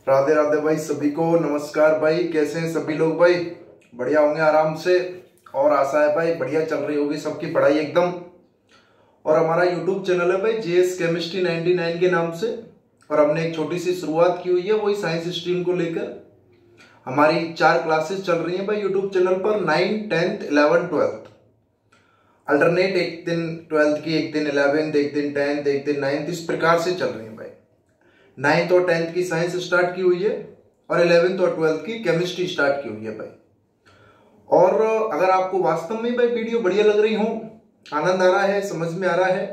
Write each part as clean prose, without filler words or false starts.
राधे राधे भाई, सभी को नमस्कार भाई। कैसे हैं सभी लोग भाई? बढ़िया होंगे आराम से। और आशा है भाई बढ़िया चल रही होगी सबकी पढ़ाई एकदम। और हमारा यूट्यूब चैनल है भाई जेएस केमिस्ट्री 99 के नाम से। और हमने एक छोटी सी शुरुआत की हुई है, वही साइंस स्ट्रीम को लेकर। हमारी 4 क्लासेस चल रही हैं भाई यूट्यूब चैनल पर, 9, 10th, 11th, 12th। अल्टरनेट, एक दिन 12th की, एक दिन 11th, एक दिन 10th, एक दिन 9th, इस प्रकार से चल रही है भाई। 9th और 10th की साइंस स्टार्ट की हुई है और 11th और 12th की केमिस्ट्री स्टार्ट की हुई है भाई। और अगर आपको वास्तव में भाई वीडियो बढ़िया लग रही हो, आनंद आ रहा है, समझ में आ रहा है,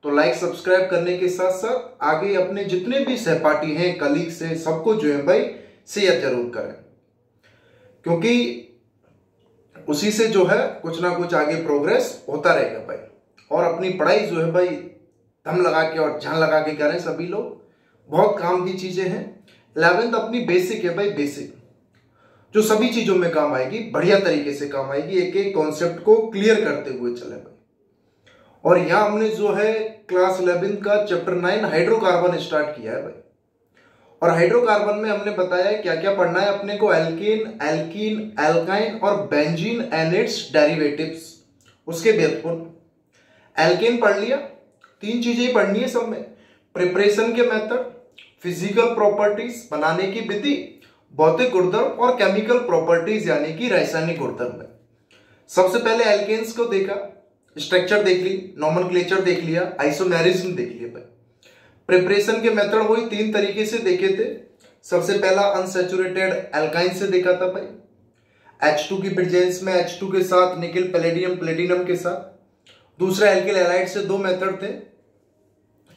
तो लाइक सब्सक्राइब करने के साथ साथ आगे अपने जितने भी सहपाठी हैं, कलीग्स हैं, सबको जो है भाई शेयर जरूर करें, क्योंकि उसी से जो है कुछ ना कुछ आगे प्रोग्रेस होता रहेगा भाई। और अपनी पढ़ाई जो है भाई दम लगा के और जान लगा के करें सभी लोग, बहुत काम की चीजें हैं। 11th अपनी बेसिक है भाई, बेसिक जो सभी चीजों में काम आएगी, बढ़िया तरीके से काम आएगी, एक एक कॉन्सेप्ट को क्लियर करते हुए चले भाई। और यहां हमने जो है क्लास 11th का चैप्टर 9 हाइड्रोकार्बन स्टार्ट किया है भाई। और हाइड्रोकार्बन में हमने बताया क्या क्या पढ़ना है अपने को, एल्केन, एल्कीन, एल्काइन और बेंजीन एंड इट्स डेरिवेटिव्स, उसके व्युत्पन्न। एल्केन पढ़ लिया, 3 चीजें ही पढ़नी है सब में, प्रिपरेशन के मेथड, फिजिकल प्रॉपर्टीज बनाने की विधि, भौतिक गुणधर्म और केमिकल प्रॉपर्टीज यानी कि रासायनिक गुणधर्म है। सबसे पहले एल्केन्स को देखा, स्ट्रक्चर देख ली, नोमेनक्लेचर देख लिया, आइसोमेरिज्म देख लिया भाई। प्रिपरेशन के मेथड वही 3 तरीके से देखे थे। सबसे पहला अनसैचुरेटेड एल्काइन से देखा था भाई, H2 की प्रेजेंस में, H2 के साथ निकेल, पैलेडियम, प्लेटिनम के साथ। दूसरा एल्किल हैलाइड से 2 मेथड थे,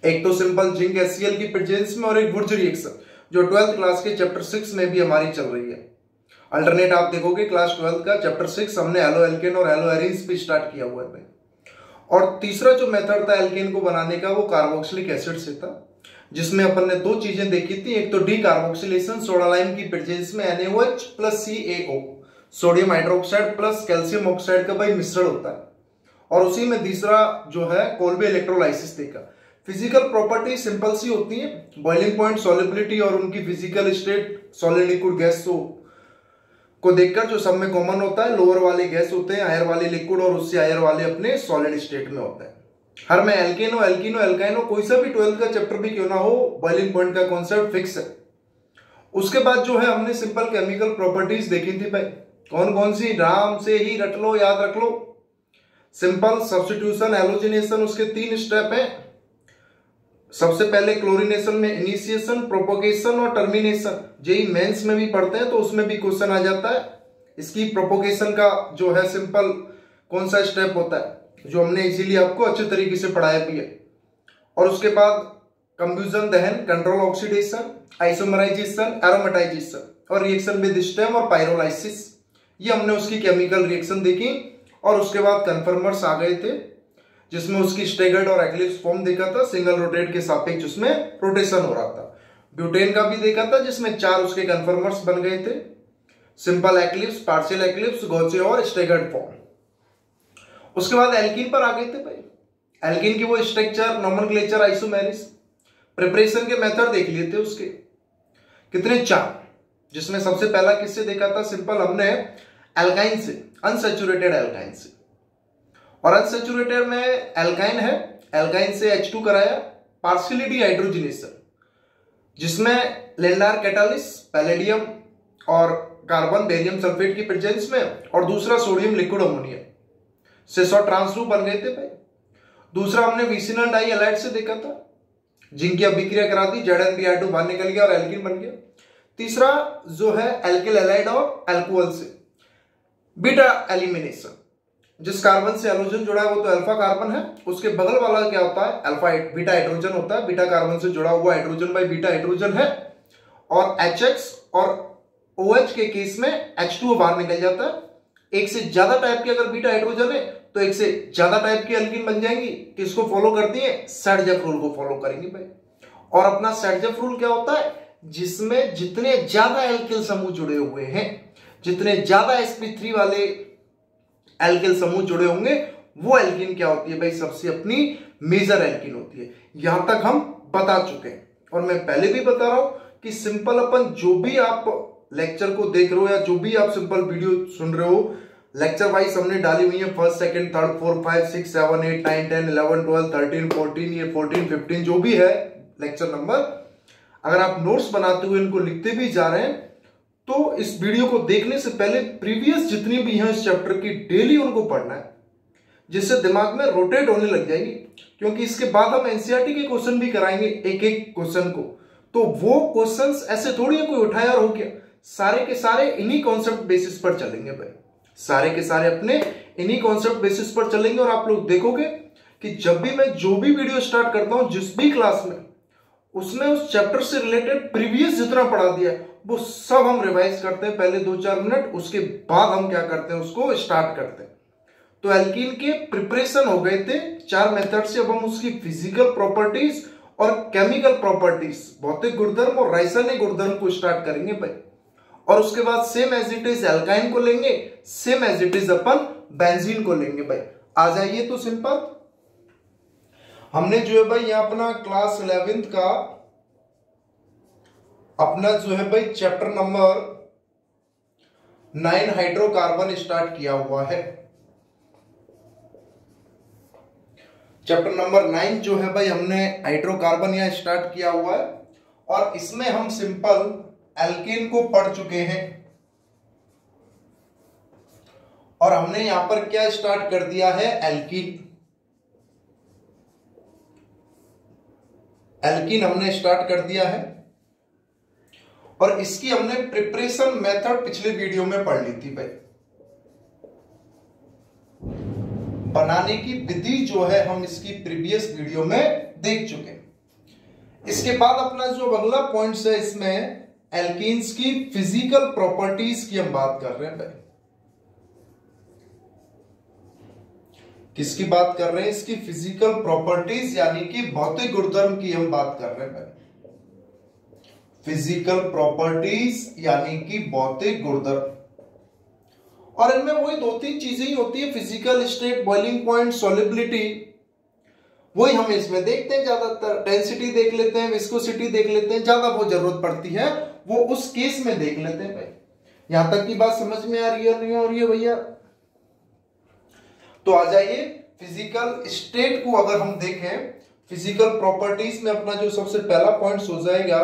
एक तो सिंपल जिंक HCl की प्रेजेंस में और एक वुर्ज रिएक्शन जो 12th क्लास के चैप्टर 6 में भी हमारी चल रही है। अल्टरनेट आप देखोगे क्लास 12 का चैप्टर 6 हमने एलो एल्केन और एलो एरीन्स पे स्टार्ट किया हुआ है भाई। और तीसरा जो मेथड था एल्केन को बनाने का वो कार्बोक्सिलिक एसिड से था, जिसमें अपन ने 2 चीजें देखी थी, एक तो डी कार्बोक्सिलेशन, सोडा लाइम की प्रेजेंस में NaOH plus CaO, sodium hydroxide plus calcium oxide का भाई मिश्रण होता है। और उसी में तीसरा जो है कोल्बे इलेक्ट्रोलाइसिस देखा। फिजिकल प्रॉपर्टी सिंपल सी होती है, बॉइलिंग पॉइंट, सॉलिबिलिटी और उनकी physical state, solid liquid gas को देखकर जो सब में कॉमन होता है, लोअर वाले गैस होते हैं, हायर वाले लिक्विड और उससे हायर वाले अपने सॉलिड स्टेट में होते हैं। हर में एल्केन हो, एल्कीन हो, एल्काइन हो, कोई सा भी 12th का चैप्टर भी क्यों ना हो, बॉइलिंग पॉइंट का कॉन्सेप्ट फिक्स है। उसके बाद जो है हमने सिंपल केमिकल प्रॉपर्टीज देखी थी भाई, कौन कौन सी, राम से ही रट लो, याद रख लो। सिंपल, सब्स्टिट्यूशन, एलोजिनेशन, उसके 3 स्टेप है। सबसे पहले क्लोरीनेशन में इनिशिएशन, प्रोपोगेशन और टर्मिनेशन। जेई मेंस में भी पढ़ते हैं तो उसमें भी क्वेश्चन आ जाता है। इसकी प्रोपोगेशन का जो है सिंपल कौन सा स्टेप होता है, जो हमने इजीली आपको अच्छे तरीके से पढ़ाया भी है। और उसके बाद कंब्यूजन, दहन, कंट्रोल ऑक्सीडेशन, आइसोमराइजेशन, एरोमेटाइजेशन और रिएक्शन विद स्टेम और पाइरोलाइसिस, ये हमने उसकी केमिकल रिएक्शन देखी। और उसके बाद कन्फर्मर्स आ गए थे, जिसमें उसकी स्टेगर्ड और एक्लिप्स फॉर्म देखा था, सिंगल रोटेट के सापेक्ष उसमें रोटेशन हो रहा था। ब्यूटेन का भी देखा था, जिसमें 4 उसके कन्फर्मर्स बन गए थे, सिंपल एक्लिप्स, पार्शियल एक्लिप्स, गॉचे और स्टेगर्ड फॉर्म। उसके बाद एल्कीन पर आ गए थे भाई। एल्कीन की वो स्ट्रक्चर, नोमेनक्लेचर, आइसोमेरिस, प्रिपरेशन के मेथड देख लिए थे उसके कितने, 4, जिसमें सबसे पहला किससे देखा था, सिंपल हमने एल्काइन से, अनसैचुरेटेड एल्काइन से। और अनसैचुरेटेड में एल्काइन है, एल्काइन से H2 कराया, पार्शियली डिहाइड्रोजिनेशन, जिसमें लेंडार कैटालिस, पैलेडियम और कार्बन, बेरियम सल्फेट की प्रेजेंस में, और दूसरा सोडियम लिक्विड अमोनियम से 100 ट्रांसलू बन गए थे भाई। दूसरा हमने विसिनल डाई हैलाइड से देखा था, जिंक की अभिक्रिया करा दी, ZnBr2 बाहर निकल गया और एल्कीन बन गया। तीसरा जो है एल्किल हैलाइड और अल्कोहल से बीटा एलिमिनेशन, जिस कार्बन से हैलोजन जुड़ा है वो तो अल्फा कार्बन है, उसके बगल वाला क्या होता है, अल्फा बीटा हाइड्रोजन होता है, बीटा कार्बन से जुड़ा हुआ हाइड्रोजन बाई बीटा हाइड्रोजन है। और HX और OH के केस में H2 बाहर निकल जाता है। एक से ज्यादा टाइप के अगर बीटा हाइड्रोजन है तो एक से ज्यादा टाइप की एल्कीन बन जाएंगी। किसको फॉलो करती है, सर्जफ रूल को फॉलो करेंगे भाई। और अपना सर्जफ रूल क्या होता है, जिसमें जितने ज्यादा एल्किल समूह जुड़े हुए हैं, जितने ज्यादा sp3 वाले एल्किल समूह जुड़े होंगे, वो एल्कीन क्या होती है भाई, सबसे अपनी मेजर एल्कीन होती है। यहां तक हम बता चुके हैं और मैं पहले भी बता रहा हूं कि सिंपल अपन जो भी आप लेक्चर को देख रहे हो या जो भी आप सिंपल वीडियो सुन रहे हो, लेक्चर वाइज हमने डाली हुई है, फर्स्ट सेकंड थर्ड फोर्थ 5 6 7 8 9 10 11 12 13 14, ये 14 15 जो भी है लेक्चर नंबर, अगर आप नोट्स बनाते हुए इनको लिखते भी जा रहे हैं तो इस वीडियो को देखने से पहले प्रीवियस जितनी भी हैं इस चैप्टर की डेली उनको पढ़ना है, जिससे दिमाग में रोटेट होने लग जाएगी। क्योंकि इसके बाद हम एनसीईआरटी के क्वेश्चन भी कराएंगे एक एक क्वेश्चन को, तो वो क्वेश्चंस ऐसे थोड़ी है कोई उठाया और हो गया, सारे के सारे इन्हीं कॉन्सेप्ट बेसिस पर चलेंगे भाई, सारे के सारे अपने इन्हीं कॉन्सेप्ट बेसिस पर चलेंगे। और आप लोग देखोगे कि जब भी मैं जो भी वीडियो स्टार्ट करता हूं जिस भी क्लास में, उसमें उस चैप्टर से रिलेटेड प्रीवियस जितना पढ़ा दिया है वो सब हम रिवाइज करते हैं पहले 2-4 मिनट, उसके बाद हम क्या करते हैं उसको स्टार्ट करते हैं। तो एल्कीन के प्रिपरेशन हो गए थे 4 मेथड से, अब हम उसकी फिजिकल प्रॉपर्टीज और केमिकल प्रॉपर्टीज, भौतिक गुणधर्म और रासायनिक गुणधर्म को स्टार्ट करेंगे भाई। और उसके बाद same as it is alkyne को लेंगे, सेम एज इट इज अपन बेंजीन को लेंगे भाई। आ जाइए तो सिंपल हमने जो है भाई यहां अपना क्लास 11th का अपना जो है भाई चैप्टर नंबर 9 हाइड्रोकार्बन स्टार्ट किया हुआ है। चैप्टर नंबर 9 जो है भाई हमने हाइड्रोकार्बन यहां स्टार्ट किया हुआ है, और इसमें हम सिंपल एल्कीन को पढ़ चुके हैं। और हमने यहां पर क्या स्टार्ट कर दिया है, एल्कीन। एल्कीन हमने स्टार्ट कर दिया है, और इसकी हमने प्रिपरेशन मेथड पिछले वीडियो में पढ़ ली थी भाई। बनाने की विधि जो है हम इसकी प्रीवियस वीडियो में देख चुके हैं। इसके बाद अपना जो अगला पॉइंट है इसमें एल्कीन्स की फिजिकल प्रॉपर्टीज की हम बात कर रहे हैं भाई। किसकी बात कर रहे हैं, इसकी फिजिकल प्रॉपर्टीज यानी कि भौतिक गुणधर्म की हम बात कर रहे हैं भाई। फिजिकल प्रॉपर्टीज यानी कि भौतिक गुणधर्म, और इनमें वही 2-3 चीजें ही होती है, physical state, boiling point, solubility, वही हम इसमें देखते हैं ज्यादातर। डेंसिटी देख लेते हैं, विस्कोसिटी देख लेते हैं, ज्यादा वो जरूरत पड़ती है वो उस केस में देख लेते हैं भाई। यहां तक की बात समझ में आ रही है नहीं हो रही है भैया? तो आ जाइए फिजिकल स्टेट को अगर हम देखें, फिजिकल प्रॉपर्टीज में अपना जो सबसे पहला पॉइंट हो जाएगा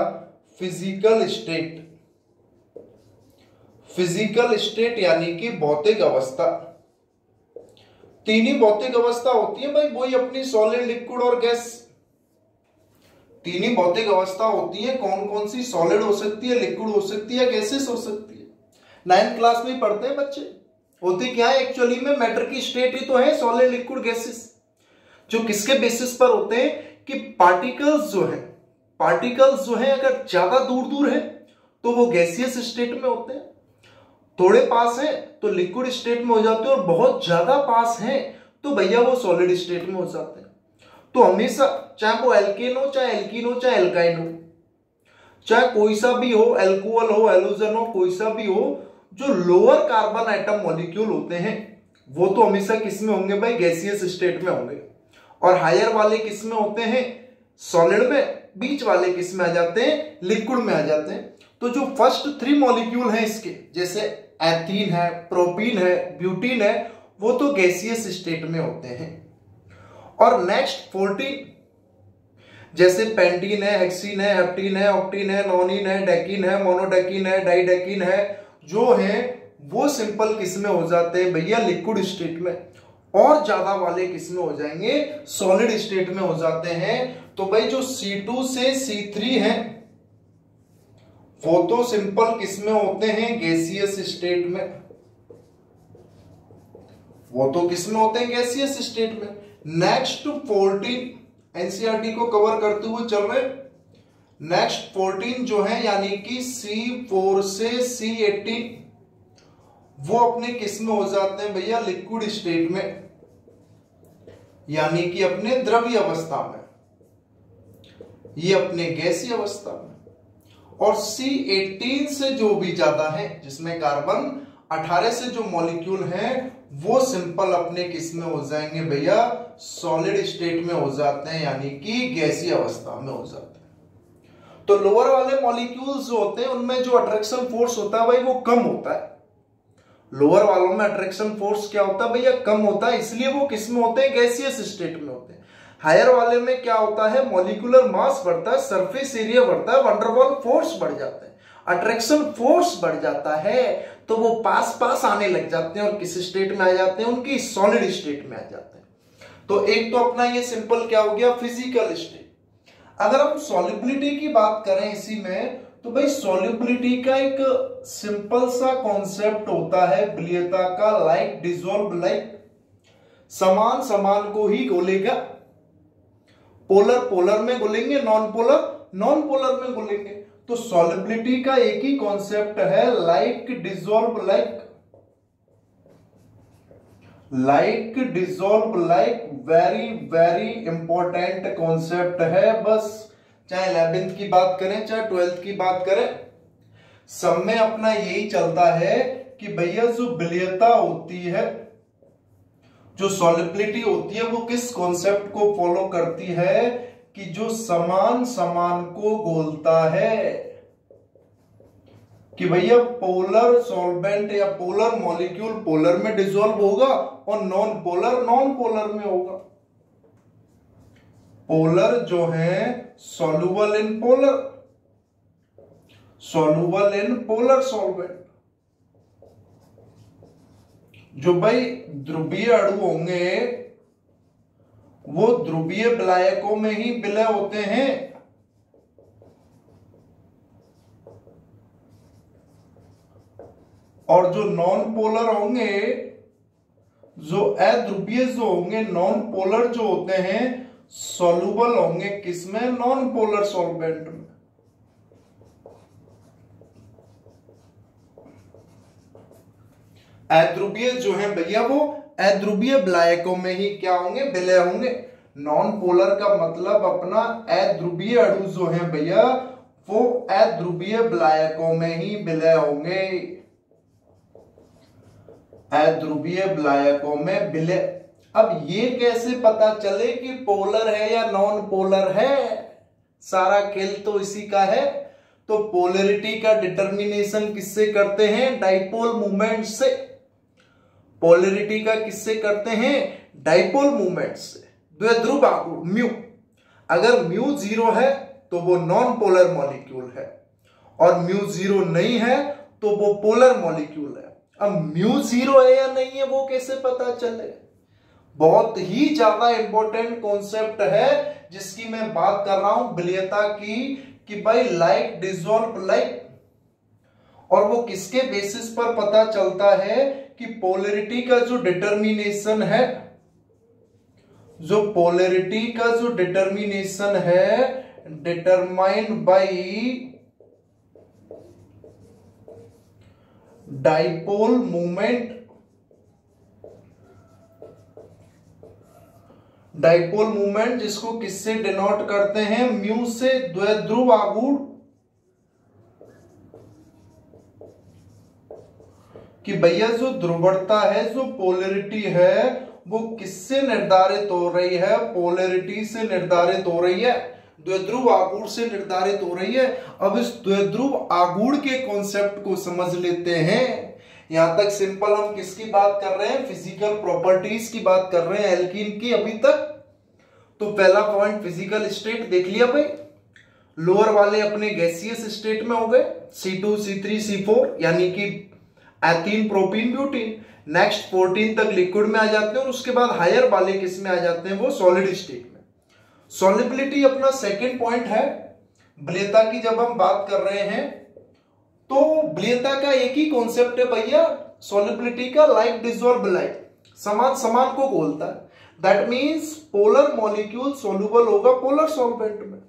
फिजिकल स्टेट। फिजिकल स्टेट यानी कि भौतिक अवस्था। 3 ही भौतिक अवस्था होती है भाई, वही अपनी सॉलिड, लिक्विड और गैस। 3 ही भौतिक अवस्था होती है। कौन कौन सी? सॉलिड हो सकती है, लिक्विड हो सकती है, गैसेस हो सकती है। 9th क्लास में ही पढ़ते हैं बच्चे। होती क्या है एक्चुअली में, मैटर की स्टेट ही तो है सॉलिड, लिक्विड, गैसेस, जो किसके बेसिस पर होते हैं कि पार्टिकल्स जो है अगर ज्यादा दूर दूर है तो वो गैसियस स्टेट में होते हैं, थोड़े पास है तो लिक्विड स्टेट में हो जाते हैं, और बहुत ज्यादा पास है तो भैया वो सॉलिड स्टेट में हो जाते हैं। तो हमेशा चाहे वो एल्केन हो, चाहे एल्कीन हो, चाहे एल्काइन हो, चाहे कोई सा भी हो, एल्कोहल हो, एलोजन हो, कोई सा भी हो, जो लोअर कार्बन एटम मॉलिक्यूल होते हैं वो तो हमेशा किस में होंगे भाई, गैसियस स्टेट में होंगे। और हायर वाले किस में होते हैं, सॉलिड में। बीच वाले किस में आ जाते हैं, लिक्विड में आ जाते हैं। तो जो फर्स्ट 3 मॉलिक्यूल हैं इसके, जैसे एथीन है, प्रोपीन है, ब्यूटीन है, वो तो गैसियस स्टेट में होते हैं। और नेक्स्ट 14 जैसे पेंटीन है, हेक्सीन है, हेप्टीन है, ऑक्टीन है, नोनिन है, डेकिन है, मोनोडेकिन है, डाइडेकिन है, जो है वो सिंपल किस में हो जाते हैं भैया, लिक्विड स्टेट में। और ज्यादा वाले किस में हो जाएंगे, सॉलिड स्टेट में हो जाते हैं। तो भाई जो C2 से C3 है वो तो सिंपल किस में होते हैं, गैसियस स्टेट में। वो तो किस में होते हैं, गैसियस स्टेट में। नेक्स्ट 14 एनसीईआरटी को कवर करते हुए चल रहे। नेक्स्ट 14 जो है यानी कि C4 से C18, वो अपने किस में हो जाते हैं भैया, लिक्विड स्टेट में, यानी कि अपने द्रव्य अवस्था में, ये अपने गैसीय अवस्था में। और C18 से जो भी ज्यादा है, जिसमें कार्बन 18 से जो मॉलिक्यूल हैं, वो सिंपल अपने किस में हो जाएंगे भैया, सॉलिड स्टेट में हो जाते हैं, यानी कि गैसीय अवस्था में हो जाते हैं। तो लोअर वाले मॉलिक्यूल्स जो होते हैं उनमें जो अट्रैक्शन फोर्स होता है भाई वो कम होता है। लोअर वालों में अट्रैक्शन फोर्स क्या होता है भैया, कम होता है, इसलिए वो किस में होते हैं, गैसियस स्टेट में होते हैं। हायर वाले में क्या होता है, मॉलिक्यूलर मास बढ़ता है, सरफेस एरिया बढ़ता है, वंडरवॉल फोर्स बढ़ जाता है, अट्रैक्शन फोर्स बढ़ जाता है, तो वो पास पास आने लग जाते हैं और किस स्टेट में आ जाते हैं, उनकी सॉलिड स्टेट में आ जाते हैं। तो एक तो अपना ये सिंपल क्या हो गया, फिजिकल स्टेट। अगर हम सॉल्युबिलिटी की बात करें इसी में, तो भाई सॉल्युबिलिटी का एक सिंपल सा कॉन्सेप्ट होता है विलीयता का, लाइक डिसॉल्व लाइक, समान समान को ही घोलेगा, पोलर पोलर में घुलेंगे, नॉन पोलर नॉन पोलर में घुलेंगे। तो सॉल्युबिलिटी का एक ही कॉन्सेप्ट है, like dissolve like, like dissolve like, very very important concept है। बस चाहे 11th की बात करें चाहे 12th की बात करें, सब में अपना यही चलता है कि भैया जो विलीयता होती है, जो सॉल्युबिलिटी होती है, वो किस कॉन्सेप्ट को फॉलो करती है कि जो समान समान को घोलता है, कि भैया पोलर सॉल्वेंट या पोलर मॉलिक्यूल पोलर में डिसॉल्व होगा और नॉन पोलर में होगा। पोलर जो है soluble in polar, soluble in polar solvent. जो भाई ध्रुवीय अणु होंगे वो ध्रुवीय विलायकों में ही विलय होते हैं, और जो नॉन पोलर होंगे, जो अध्रुवीय जो होंगे, नॉन पोलर जो होते हैं, सॉल्युबल होंगे किसमें, नॉन पोलर सॉल्वेंट में। अध्रुवीय जो है भैया वो अध्रुवीय विलायकों में ही क्या होंगे, विलय होंगे। नॉन पोलर का मतलब अपना अध्रुवीय अणु जो है भैया वो अध्रुवीय विलायकों में ही विलय होंगे, अध्रुवीय विलायकों में विलय। अब ये कैसे पता चले कि पोलर है या नॉन पोलर है, सारा खेल तो इसी का है। तो पोलरिटी का डिटर्मिनेशन किससे करते हैं, डाइपोल मूवमेंट से। पोलरिटी का किससे करते हैं, डाइपोल मूवमेंट से। द्विध्रुव आघूर्ण म्यू, अगर म्यू 0 है तो वो नॉन पोलर मॉलिक्यूल है, और म्यू 0 नहीं है तो वो पोलर मॉलिक्यूल है। अब म्यू 0 है या नहीं है वो कैसे पता चले, बहुत ही ज्यादा इंपॉर्टेंट कॉन्सेप्ट है जिसकी मैं बात कर रहा हूं विलीयता की, कि भाई लाइक डिसॉल्व लाइक। और वो किसके बेसिस पर पता चलता है कि पोलरिटी का जो डिटर्मिनेशन है, जो पोलरिटी का जो डिटर्मिनेशन है, determined by dipole movement, dipole movement जिसको किससे डिनोट करते हैं, म्यू से, द्विध्रुव आघूर्ण। कि भैया जो ध्रुवता है, जो पोलरिटी है, वो किससे निर्धारित हो रही है, पोलरिटी से निर्धारित हो रही है, द्विध्रुव आघूर्ण से निर्धारित हो रही है। अब इस द्विध्रुव आघूर्ण के कॉन्सेप्ट को समझ लेते हैं। यहां तक सिंपल हम किसकी बात कर रहे हैं, फिजिकल प्रॉपर्टीज की बात कर रहे हैं एल्कीन की अभी तक। तो पहला पॉइंट फिजिकल स्टेट देख लिया भाई, लोअर वाले अपने गैसियस स्टेट में हो गए, C2 C3 C4 यानी कि एथीन प्रोपीन ब्यूटीन। नेक्स्ट 14 तक लिक्विड में आ जाते हैं, और उसके बाद हायर वाले किस में आ जाते हैं, वो सॉलिड स्टेट में। सॉल्युबिलिटी अपना सेकंड पॉइंट है विलीयता की। जब हम बात कर रहे हैं तो विलीयता का एक ही कॉन्सेप्ट है भैया सॉल्युबिलिटी का, लाइक डिसॉल्व लाइक, समान समान को घोलता है। That means polar molecule soluble होगा पोलर सॉल्वेंट में,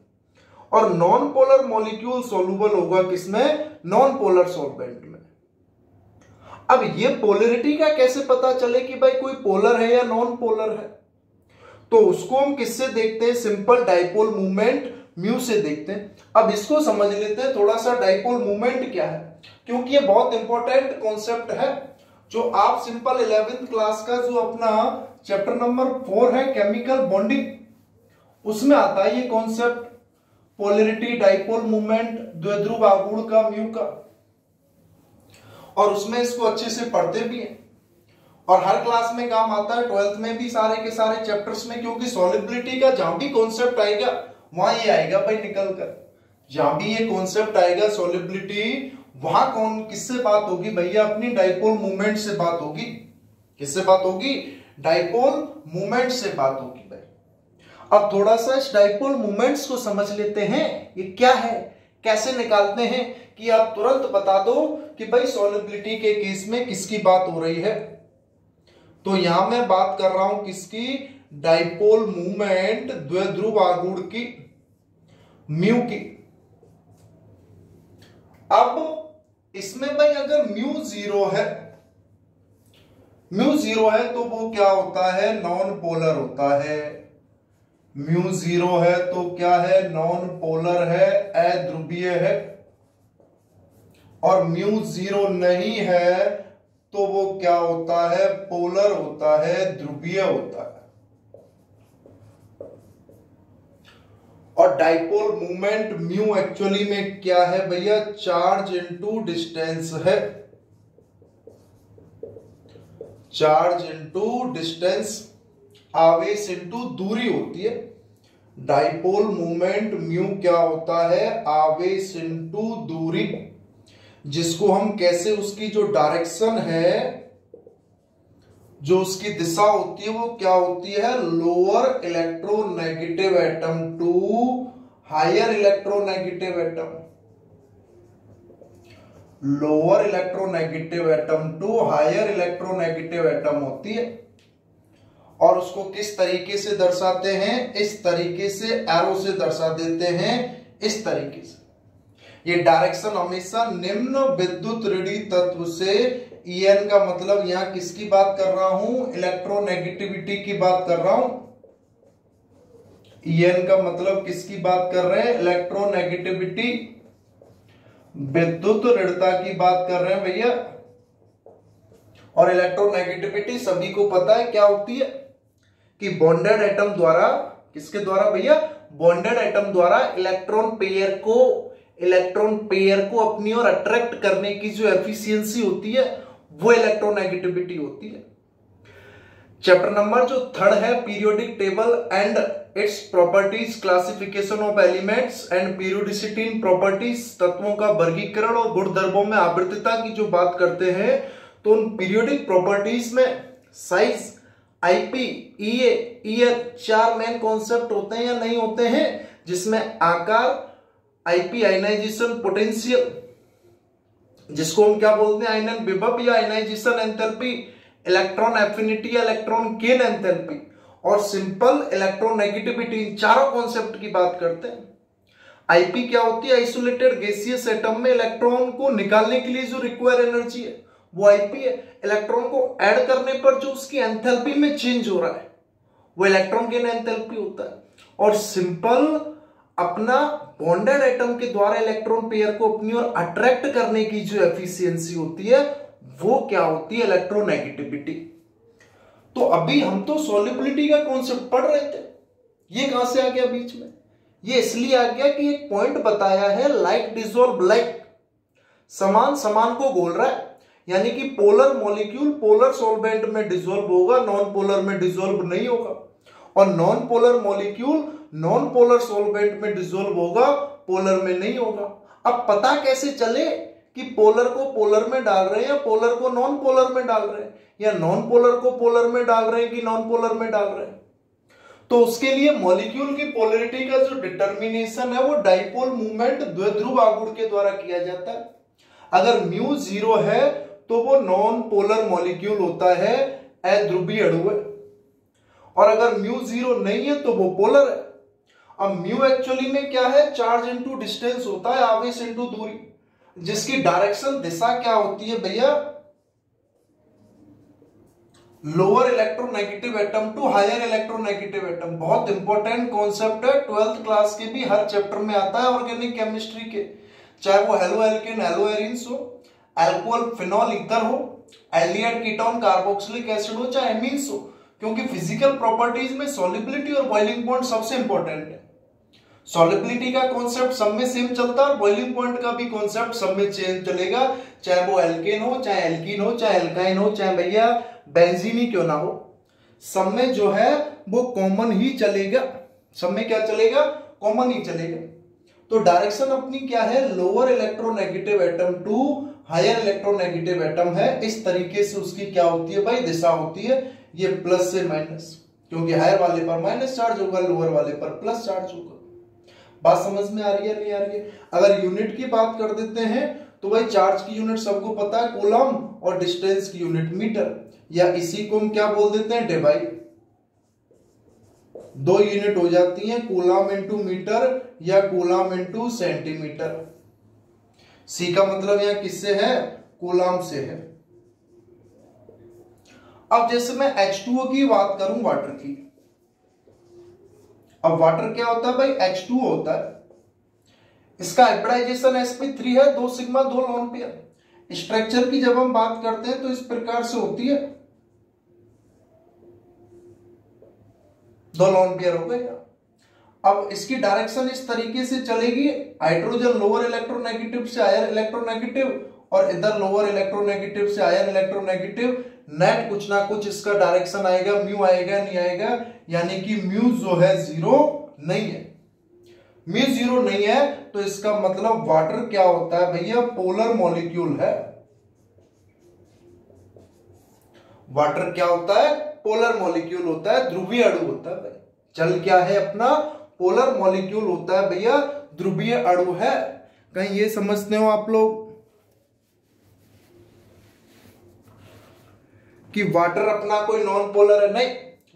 और नॉन पोलर मॉलिक्यूल सॉल्युबल होगा किसमें, नॉन पोलर सॉल्वेंट में। अब ये पोलरिटी का कैसे पता चले कि भाई कोई पोलर है या नॉन पोलर है, तो उसको हम किससे देखते हैं, सिंपल डाइपोल मूवमेंट म्यू से देखते हैं। अब इसको समझ लेते हैं थोड़ा सा, डाइपोल मूवमेंट क्या है, क्योंकि ये बहुत इंपॉर्टेंट कॉन्सेप्ट है जो आप सिंपल 11th क्लास का जो अपना चैप्टर नंबर 4 है केमिकल बॉन्डिंग, उसमें आता है ये कॉन्सेप्ट। पोलरिटी, डाइपोल मूवमेंट, द्विध्रुव आघूर्ण का, म्यू का, और उसमें इसको अच्छे से पढ़ते भी हैं और हर क्लास में काम आता है, 12th में भी सारे के सारे चैप्टर्स में, क्योंकि सॉलिबिलिटी का जहां भी कॉन्सेप्ट आएगा वहां ये आएगा भाई निकल कर। जहां भी ये कॉन्सेप्ट आएगा सॉलिबिलिटी, वहां कौन किससे बात होगी भैया? अपनी डाइपोल मूवमेंट से बात होगी। किससे बात होगी? डाइपोल मूवमेंट से बात होगी भाई। अब थोड़ा सा इस डाइपोल मूवमेंट्स को समझ लेते हैं, ये क्या है, कैसे निकालते हैं, कि आप तुरंत बता दो कि भाई सॉलिबिलिटी के केस में किसकी बात हो रही है। तो यहां मैं बात कर रहा हूं किसकी? डाइपोल मूवमेंट, द्विध्रुव आघूर्ण की, म्यू की। अब इसमें भाई अगर म्यू जीरो है तो वो क्या होता है? नॉन पोलर होता है। म्यू जीरो है तो क्या है? नॉन पोलर है, अध्रुवीय है। और म्यू जीरो नहीं है तो वो क्या होता है? पोलर होता है, ध्रुवीय होता है। और डाइपोल मूवमेंट म्यू एक्चुअली में क्या है भैया? चार्ज इनटू डिस्टेंस है। चार्ज इनटू डिस्टेंस, आवेश इनटू दूरी होती है। डाइपोल मूवमेंट म्यू क्या होता है? आवेश इनटू दूरी, जिसको हम कैसे, उसकी जो डायरेक्शन है, जो उसकी दिशा होती है वो क्या होती है? Lower electronegative atom to higher electronegative atom. Lower electronegative atom to higher electronegative atom होती है। और उसको किस तरीके से दर्शाते हैं? इस तरीके से, एरो से दर्शा देते हैं, इस तरीके से। ये डायरेक्शन हमेशा निम्न विद्युत ऋणात्मक तत्व से, En का मतलब यहां किसकी बात कर रहा हूं? इलेक्ट्रोनेगेटिविटी की बात कर रहा हूं। En का मतलब किसकी बात कर रहे हैं? इलेक्ट्रोनेगेटिविटी, विद्युत ऋणता की बात कर रहे हैं भैया। और इलेक्ट्रोनेगेटिविटी सभी को पता है क्या होती है, कि बॉन्डेड एटम द्वारा, किसके द्वारा भैया? बॉन्डेड एटम द्वारा इलेक्ट्रॉन पेयर को अपनी ओर अट्रैक्ट करने की जो एफिशिएंसी होती है वो इलेक्ट्रोनेगेटिविटी होती है। चैप्टर नंबर जो 3 है, periodic table and its properties, classification of elements and periodicity in properties, तत्वों का वर्गीकरण और गुणधर्मों में आवृत्तता की जो बात करते हैं, तो उन पीरियोडिक प्रॉपर्टीज में साइज, आईपी, ईए, ईएल 4 मेन कॉन्सेप्ट होते हैं या नहीं होते हैं, जिसमें आकार, आईपी आयनाइजेशन पोटेंशियल, जिसको हम क्या बोलते हैं? आयनन विभव या आयनाइजेशन एंथैल्पी, इलेक्ट्रॉन एफिनिटी या इलेक्ट्रॉन गेन एंथैल्पी, और सिंपल इलेक्ट्रोनेगेटिविटी, इन चारों कॉन्सेप्ट की बात करते हैं। आईपी क्या होती है? आइसोलेटेड गैसियस एटम में इलेक्ट्रॉन को निकालने के लिए जो रिक्वायर एनर्जी है वो आईपी है। इलेक्ट्रॉन को ऐड करने पर जो उसकी एंथैल्पी में चेंज हो रहा है वो इलेक्ट्रॉन गेन एंथैल्पी होता है। और सिंपल अपना बॉन्डेड एटम के द्वारा इलेक्ट्रॉन पेयर को अपनी ओर अट्रैक्ट करने की जो एफिशिएंसी होती है वो क्या होती है? इलेक्ट्रोनेगेटिविटी। तो अभी हम तो सॉल्युबिलिटी का कॉन्सेप्ट पढ़ रहे थे, ये कहां से आ गया बीच में? ये इसलिए आ गया कि एक पॉइंट बताया है, लाइक डिसॉल्व लाइक, समान समान को घोल रहा है, यानी कि पोलर मॉलिक्यूल पोलर सॉल्वेंट में डिसॉल्व होगा, नॉन पोलर में डिसॉल्व नहीं होगा। और non polar molecule non polar solvent में डिसॉल्व होगा, पोलर में नहीं होगा। अब पता कैसे चले कि पोलर को पोलर में डाल रहे हैं या पोलर को नॉन पोलर में डाल रहे हैं, या नॉन पोलर को पोलर में डाल रहे हैं कि नॉन पोलर में डाल रहे हैं? तो उसके लिए मॉलिक्यूल की पोलरिटी का जो डिटर्मिनेशन है वो डाइपोल मूवमेंट, द्विध्रुव आघूर्ण के द्वारा किया जाता है। अगर म्यू 0 है तो वो नॉन पोलर मॉलिक्यूल होता है, अध्रुवीय अणु है। और अगर म्यू 0 नहीं है तो वो पोलर है। अब म्यू एक्चुअली में क्या है? चार्ज इनटू डिस्टेंस होता है, आवेश इनटू दूरी, जिसकी डायरेक्शन, दिशा क्या होती है भैया? Lower electronegative atom to higher electronegative atom. बहुत इंपॉर्टेंट कॉन्सेप्ट है, 12th क्लास के भी हर चैप्टर में आता है, ऑर्गेनिक केमिस्ट्री के, चाहे वो हेलो एल्केन हेलो एरिन्स हो, अल्कोहल फिनॉल ईथर हो, एल्डिहाइड कीटोन कार्बोक्सिलिक एसिड हो, चाहे एमीन्स हो, क्योंकि फिजिकल प्रॉपर्टीज में सॉल्युबिलिटी और बॉइलिंग पॉइंट सबसे इंपॉर्टेंट है। सॉल्युबिलिटी का कॉन्सेप्ट सब में सेम चलता है और बॉइलिंग पॉइंट का भी कॉन्सेप्ट सब में चेंज चलेगा, चाहे वो एल्केन हो, चाहे एल्कीन हो, चाहे एल्काइन हो, चाहे भैया बेंजीन ही क्यों ना हो, सब में जो है वो कॉमन ही चलेगा। सब में क्या चलेगा? कॉमन ही चलेगा। तो डायरेक्शन अपनी क्या है? Lower electronegative atom to higher electronegative atom है। इस तरीके से उसकी क्या होती है भाई? दिशा होती है। ये प्लस से माइनस, क्योंकि हायर वाले पर माइनस चार्ज होगा, लोअर वाले पर प्लस चार्ज होगा। बात समझ में आ रही है नहीं आ रही है? अगर यूनिट की बात कर देते हैं तो भाई चार्ज की यूनिट सबको पता है कूलम, और डिस्टेंस की यूनिट मीटर, या इसी को हम क्या बोल देते हैं? डिवाइड। दो यूनिट हो जाती है, कूलम इंटू मीटर या कूलम इंटू सेंटीमीटर। सी का मतलब यहां किससे है? कूलम से है। अब जैसे मैं H2O की बात करूं, वाटर की, अब वाटर क्या होता है भाई? H2O होता है। इसका हाइब्रिडाइजेशन sp3 है, 2 सिग्मा 2 लोन पेयर। स्ट्रक्चर की जब हम बात करते हैं तो इस प्रकार से होती है, 2 लोन पेयर हो गए। अब इसकी डायरेक्शन इस तरीके से चलेगी, हाइड्रोजन लोअर इलेक्ट्रोनेगेटिव से हायर इलेक्ट्रोनेगेटिव, और इधर लोअर इलेक्ट्रोनेगेटिव से हायर इलेक्ट्रोनेगेटिव। नेट कुछ ना कुछ इसका डायरेक्शन आएगा, म्यू आएगा नहीं आएगा, यानी कि म्यू जो है जीरो नहीं है। म्यू जीरो नहीं है तो इसका मतलब वाटर क्या होता है भैया? पोलर मॉलिक्यूल है। वाटर क्या होता है? पोलर मॉलिक्यूल होता है, ध्रुवीय अणु होता है भाई। जल क्या है अपना? पोलर मॉलिक्यूल होता है भैया, ध्रुवीय अणु है। कहीं ये समझते हो आप लोग कि वाटर अपना कोई नॉन पोलर है? नहीं,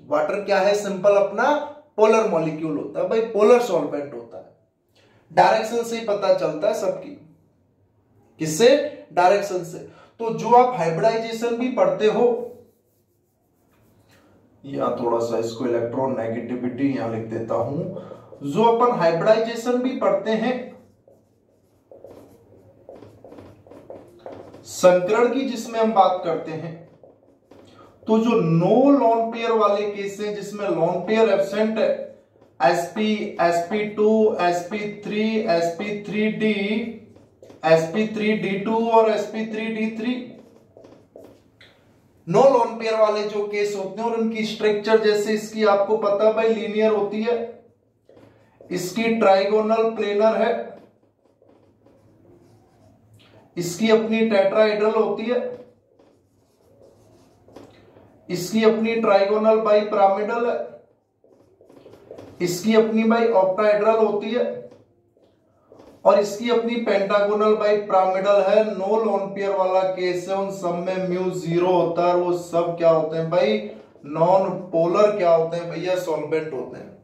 वाटर क्या है? सिंपल अपना पोलर मॉलिक्यूल होता है भाई, पोलर सॉल्वेंट होता है। डायरेक्शन से ही पता चलता है सबकी। किससे? डायरेक्शन से। तो जो आप हाइब्रिडाइजेशन भी पढ़ते हो, या थोड़ा सा इसको इलेक्ट्रॉन नेगेटिविटी यहां लिख देता हूं, जो अपन हाइब्रिडाइजेशन भी पढ़ते हैं, संकरण की जिसमें हम बात करते हैं, तो जो नो लोन पेयर वाले केस हैं जिसमें लोन पेयर एब्सेंट है, sp, sp2, sp3, sp3d, sp3d2 और sp3d3, नो लोन पेयर वाले जो केस होते हैं, और उनकी स्ट्रक्चर जैसे इसकी आपको पता भाई लीनियर होती है, इसकी ट्राइगोनल प्लेनर है, इसकी अपनी टेट्राहेड्रल होती है, इसकी अपनी ट्राइगोनल बाई पिरामिडल है, इसकी अपनी बाई ऑक्टाहेड्रल होती है, और इसकी अपनी पेंटागोनल बाई पिरामिडल है। नो लोन पेयर वाला केस है, उन सब में म्यू जीरो होता है, और वो सब क्या होते हैं भाई? नॉन पोलर क्या होते हैं भैया? सॉल्वेंट होते हैं।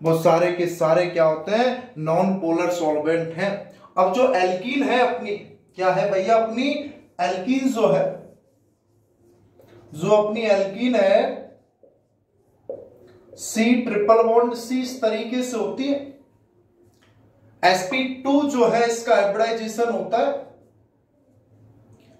वो सारे के सारे क्या होते हैं? नॉन पोलर सॉल्वेंट हैं। अब जो एल्कीन है अपनी, क्या है भैया? अपनी एल्कीन जो है, जो अपनी एल्कीन है, सी ट्रिपल बॉन्ड सी इस तरीके से होती है। sp2 जो है इसका हाइब्रिडाइजेशन होता है,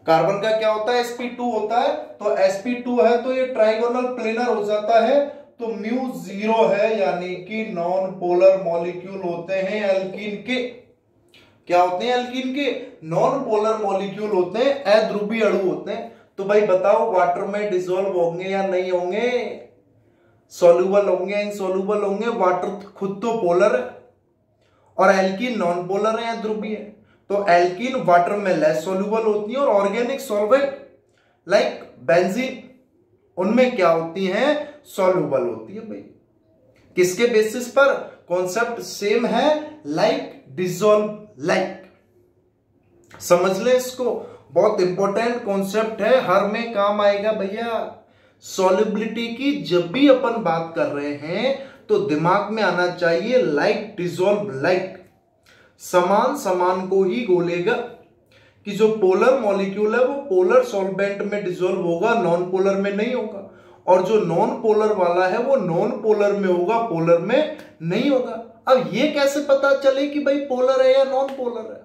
कार्बन का क्या होता है? sp2 होता है। तो sp2 है तो ये ट्राइगोनल प्लेनर हो जाता है, तो म्यू जीरो है, यानी कि नॉन पोलर मॉलिक्यूल होते हैं एल्कीन के। क्या होते हैं एल्कीन के? नॉन पोलर मॉलिक्यूल होते हैं, अध्रुवीय अणु होते हैं। तो भाई बताओ, वाटर में डिसॉल्व होंगे या नहीं होंगे? सॉल्युबल होंगे या इनसॉल्युबल होंगे? वाटर खुद तो पोलर है और एल्कीन नॉन पोलर है या ध्रुवीय है। तो एल्कीन वाटर में लेस सॉल्युबल होती है, और ऑर्गेनिक सॉल्वेंट लाइक बेंजीन उनमें क्या होती हैं? सॉल्युबल होती है भाई। किसके बेसिस पर? कॉन्सेप्ट सेम है, लाइक डिसॉल्व लाइक। समझ ले इसको, बहुत इंपॉर्टेंट कॉन्सेप्ट है, हर में काम आएगा भैया। सॉल्युबिलिटी की जब भी अपन बात कर रहे हैं तो दिमाग में आना चाहिए लाइक डिसॉल्व लाइक। समान समान को ही घोलेगा, कि जो पोलर मॉलिक्यूल है वो पोलर सॉल्वेंट में डिसॉल्व होगा, नॉन पोलर में नहीं होगा, और जो नॉन पोलर वाला है वो नॉन पोलर में होगा, पोलर में नहीं होगा। अब ये कैसे पता चले कि भाई पोलर है या नॉन पोलर है?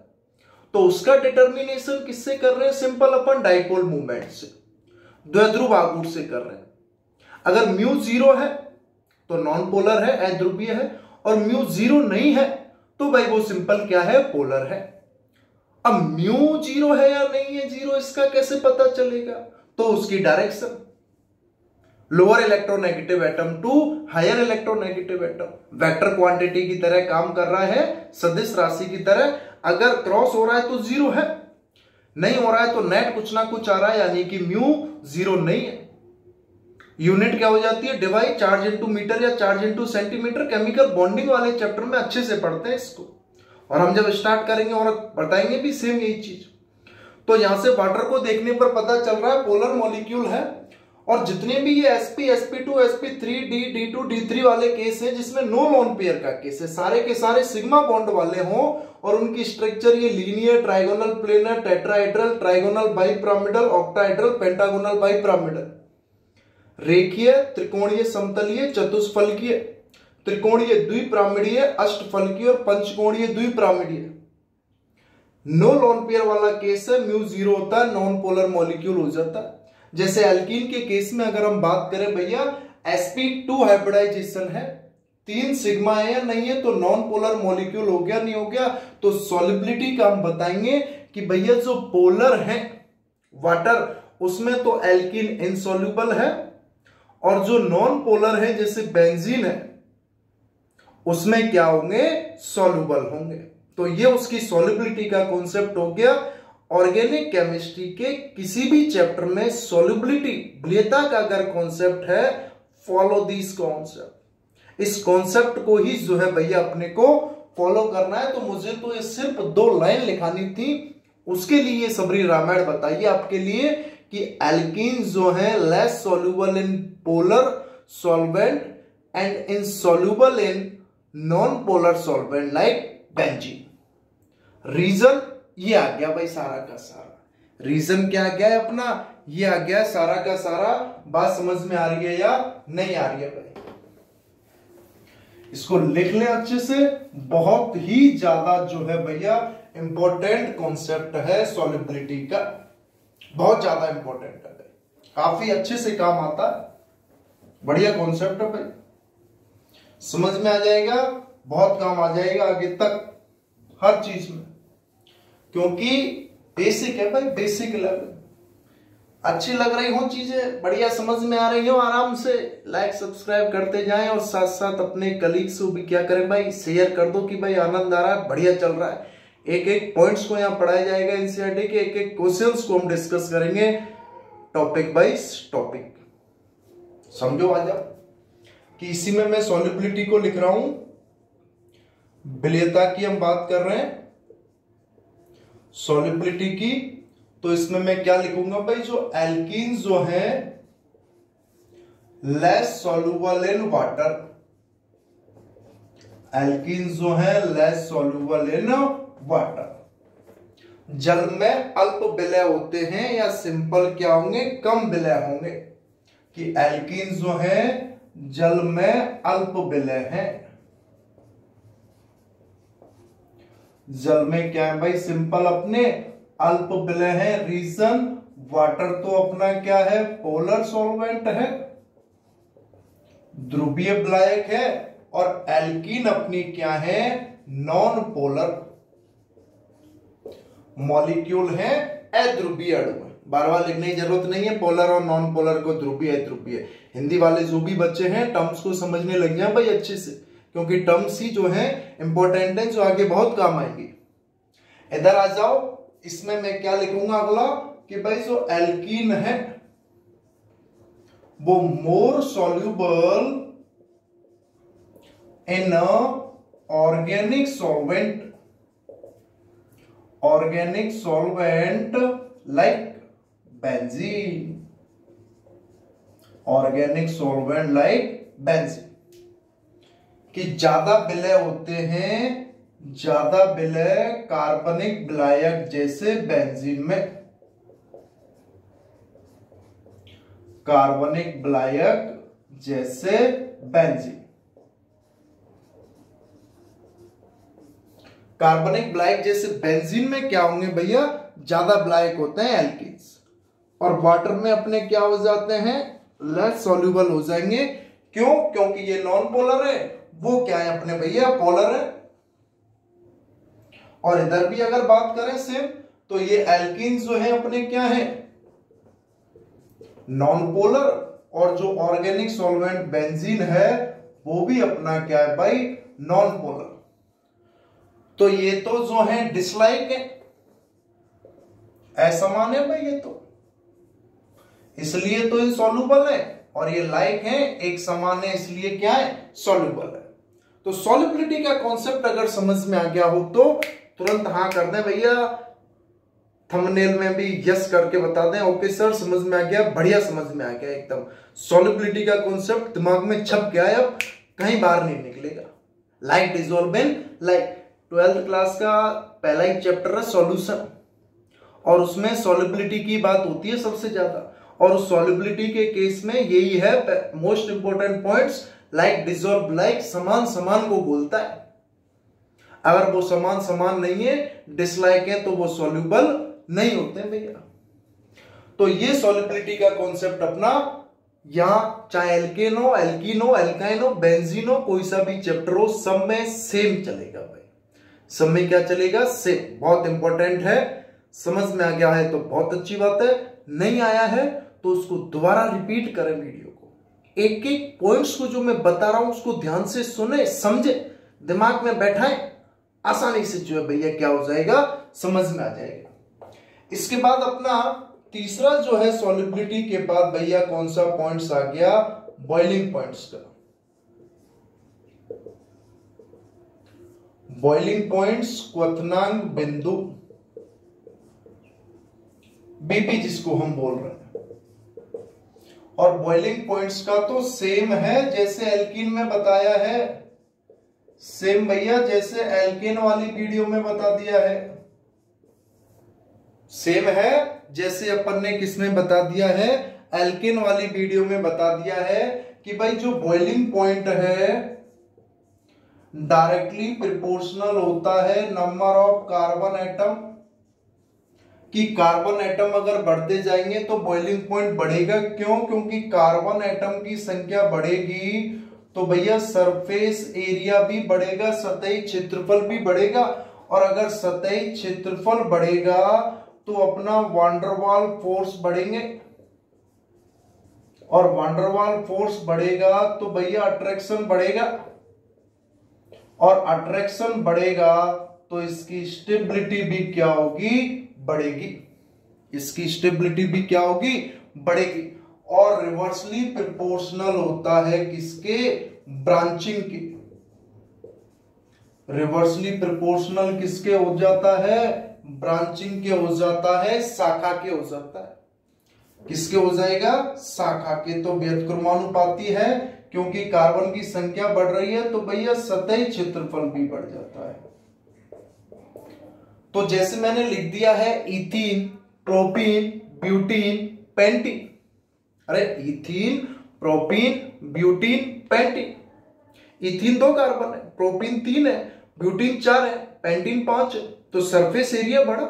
तो उसका डिटर्मिनेशन किससे कर रहे हैं? सिंपल, अपन डाइपोल मूवमेंट से, द्विध्रुव आघूर्ण से कर रहे हैं। अगर म्यू जीरो है तो नॉन पोलर है, अध्रुवीय है, और म्यू जीरो नहीं है तो भाई वो सिंपल क्या है, पोलर है। अब म्यू जीरो है या नहीं है जीरो, इसका कैसे पता चलेगा, तो उसकी direction lower electronegative atom to higher electronegative atom vector quantity की तरह काम कर रहा है, सदिश राशि की तरह। अगर क्रॉस हो रहा है तो जीरो है, नहीं हो रहा है तो नेट कुछ ना कुछ आ रहा है, यानी कि म्यू जीरो नहीं है। यूनिट क्या हो जाती है, डिवाइड, चार्ज इनटू मीटर या charge into centimetre. Chemical bonding वाले चैप्टर में अच्छे से पढ़ते हैं इसको, और हम जब स्टार्ट करेंगे और बताएंगे भी सेम यही चीज। तो यहां से वाटर को देखने पर पता चल रहा है पोलर मॉलिक्यूल है, और जितने भी ये sp, sp2, sp3, d, d2, d3 वाले केस हैं जिसमें नो लोन पेयर का केस है, सारे के सारे सिग्मा बॉन्ड वाले हों, और उनकी स्ट्रक्चर ये linear, trigonal, planar, tetrahedral, trigonal, bipyramidal, octahedral, pentagonal, bipyramidal, रेखीय, त्रिकोणीय, समतलीय, चतुष्फलकीय, त्रिकोणीय, द्विपिरामिडीय, अष्टफलकीय और पंचकोणीय द्विपिरामिडीय। नो लोन पेयर वाला केस है, म्यू जीरो होता है, नॉन पोलर मॉलिक्यूल हो जाता है। जैसे एल्कीन के केस में अगर हम बात करें भैया, sp2 हाइब्रिडाइजेशन है, 3 सिग्मा है या नहीं है, तो नॉन पोलर मॉलिक्यूल हो गया नहीं हो गया। तो सॉलिबिलिटी का हम बताएंगे कि भैया जो पोलर है वाटर, उसमें तो एल्कीन इनसॉल्युबल है, और जो नॉन पोलर है जैसे बेंजीन है, उसमें क्या होंगे, सॉल्युबल होंगे। तो ये उसकी सॉल्युबिलिटी का कॉन्सेप्ट हो गया। ऑर्गेनिक केमिस्ट्री के किसी भी चैप्टर में सॉल्युबिलिटी, विलेयता का अगर कॉन्सेप्ट है, फॉलो दिस कॉन्सेप्ट। इस कॉन्सेप्ट को ही जो है भैया अपने को फॉलो करना है। तो मुझे तो ये सिर्फ 2 लाइन लिखानी थी, उसके लिए ये सबरी रामायण बताइए आपके लिए कि एल्कीन जो है less soluble in polar solvent and insoluble in non polar solvent like benzene. Reason ये आ गया भाई, सारा का सारा रीजन क्या आ गया है अपना, ये आ गया सारा का सारा। बात समझ में आ रही है या नहीं आ रही है भाई, इसको लिख लें अच्छे से। बहुत ही ज्यादा जो है भैया इंपॉर्टेंट कॉन्सेप्ट है सॉल्युबिलिटी का, बहुत ज्यादा इंपॉर्टेंट है, काफी अच्छे से काम आता है, बढ़िया कॉन्सेप्ट है भाई, समझ में आ जाएगा, बहुत काम आ जाएगा आगे तक हर चीज में, क्योंकि बेसिक है भाई, बेसिक लेवल। अच्छी लग रही हो चीजें, बढ़िया समझ में आ रही हो, आराम से लाइक सब्सक्राइब करते जाएं, और साथ साथ अपने कलीग्स को भी क्या करें भाई, शेयर कर दो कि भाई आनंद आ रहा है, बढ़िया चल रहा है। एक एक पॉइंट्स को यहाँ पढ़ाया जाएगा एनसीईआरटी के, एक एक क्वेश्चंस को हम डिस्कस करेंगे टॉपिक वाइज टॉपिक। समझो आ जाओ कि इसी में मैं सॉल्युबिलिटी को लिख रहा हूं, विलेयता की हम बात कर रहे हैं, सॉल्युबिलिटी की। तो इसमें मैं क्या लिखूंगा भाई, जो एल्कीन जो है less soluble in water, alkene जो है लेस सॉल्युबल इन वाटर, जल में अल्प विलय होते हैं, या सिंपल क्या होंगे, कम विलय होंगे, कि एल्कीन जो है जल में अल्प विलय है। जल में क्या है भाई, सिंपल अपने अल्प विलय है। रीजन, वाटर तो अपना क्या है, पोलर सॉल्वेंट है, ध्रुवीय विलायक है, और एल्कीन अपनी क्या है, नॉन पोलर मॉलिक्यूल है, अध्रुवीय अणु है। बार बार लिखने की जरूरत नहीं है, पोलर और नॉन पोलर को, ध्रुवीय अध्रुवीय। हिंदी वाले जो भी बच्चे हैं टर्म्स को समझने लग जाए भाई अच्छे से, क्योंकि टर्म्स ही जो है इंपॉर्टेंट है, जो आगे बहुत काम आएंगी। इधर आ जाओ, इसमें मैं क्या लिखूंगा अगला, कि भाई जो एल्कीन है वो more soluble in organic solvent, organic solvent like benzene, organic solvent like benzene, कि ज्यादा विलय होते हैं, ज्यादा विलय कार्बनिक विलायक जैसे बेंजीन में, कार्बनिक विलायक जैसे बेंजीन, कार्बनिक विलायक जैसे बेंजीन में क्या होंगे भैया, ज्यादा विलायक होते हैं एल्कीन्स, और वाटर में अपने क्या हो जाते हैं, लेस सॉल्युबल हो जाएंगे। क्यों, क्योंकि ये नॉन पोलर है, वो क्या है अपने भैया, पोलर है। और इधर भी अगर बात करें सेम, तो ये एल्कीन जो है अपने क्या है, नॉन पोलर, और जो ऑर्गेनिक सॉल्वेंट बेंजीन है वो भी अपना क्या है भाई, नॉन पोलर। तो ये तो जो है डिसलाइक है, असमान है भाई ये तो, इसलिए तो इनसॉल्युबल है, और ये लाइक है, एक समान है, इसलिए क्या है, सॉल्युबल है। तो सॉल्युबिलिटी का कॉन्सेप्ट अगर समझ में आ गया हो तो तुरंत हाँ कर दें भैया, थंबनेल में भी यस करके बता दें, ओके सर समझ में आ गया, बढ़िया समझ में आ गया एकदम। सॉल्युबिलिटी का कॉन्सेप्ट दिमाग में छप गया है, अब कहीं बाहर नहीं निकलेगा। Like dissolve in like, 12th class का पहला ही चैप्टर है सॉल्यूशन, और उसमें सॉल्युबिलिटी की बात होती है सबसे ज्यादा, और उस सॉल्युबिलिटी के केस में यही है most important points, like dissolve like, समान समान को बोलता है। अगर वो समान समान नहीं है, डिसलाइक है, तो वो सॉल्युबल नहीं होते भैया। तो ये सॉल्युबिलिटी का कॉन्सेप्ट अपना यहां, चाहे एल्केन हो, एल्कीन हो, एल्काइन हो, बेंजीन हो, कोई सा भी चैप्टर हो, सब में सेम चलेगा भाई। सब में क्या चलेगा, सेम। बहुत इंपॉर्टेंट है, समझ में आ गया है तो बहुत अच्छी बात है, नहीं आया है तो उसको दोबारा रिपीट करें वीडियो को, एक एक पॉइंट्स को जो मैं बता रहा हूं उसको ध्यान से सुने, समझे, दिमाग में बैठाएं, आसानी से जो है भैया क्या हो जाएगा, समझ में आ जाएगा। इसके बाद अपना तीसरा जो है सॉल्युबिलिटी के बाद भैया कौन सा पॉइंट्स आ गया, बॉइलिंग पॉइंट्स का। बॉइलिंग पॉइंट्स, क्वथनांक बिंदु, बीपी जिसको हम बोल रहे हैं। और बॉइलिंग पॉइंट्स का तो सेम है जैसे एल्कीन में बताया है, सेम भैया जैसे एल्केन वाली वीडियो में बता दिया है, सेम है जैसे अपन ने किसमें बता दिया है, एल्केन वाली वीडियो में बता दिया है कि भाई जो बॉइलिंग पॉइंट है डायरेक्टली प्रोपोर्शनल होता है नंबर ऑफ कार्बन एटम, कि कार्बन एटम अगर बढ़ते जाएंगे तो बॉइलिंग पॉइंट बढ़ेगा। क्यों? क्योंकि कार्बन एटम की संख्या बढ़ेगी तो भैया सरफेस एरिया भी बढ़ेगा, सतही क्षेत्रफल भी बढ़ेगा, और अगर सतही क्षेत्रफल बढ़ेगा तो अपना वांडरवाल फोर्स बढ़ेंगे, और वांडरवाल फोर्स बढ़ेगा तो भैया अट्रैक्शन बढ़ेगा, और अट्रैक्शन बढ़ेगा तो इसकी स्टेबिलिटी भी क्या होगी, बढ़ेगी। इसकी स्टेबिलिटी भी क्या होगी, बढ़ेगी। और रिवर्सली प्रोपोर्शनल होता है किसके, ब्रांचिंग की। रिवर्सली प्रोपोर्शनल किसके हो जाता है, ब्रांचिंग के हो जाता है, शाखा के हो जाता है। किसके हो जाएगा, शाखा के। तो व्युत्क्रमानुपाती है, क्योंकि कार्बन की संख्या बढ़ रही है तो भैया सतही क्षेत्रफल भी बढ़ जाता है। तो जैसे मैंने लिख दिया है इथीन, प्रोपीन, ब्यूटीन, पेंटीन। अरे ethene, propene, butene, pentene. Ethene 2 carbon है, प्रोपीन 3 है, ब्यूटीन 4 है, पेंटीन 5 है। तो सरफेस एरिया बढ़ा,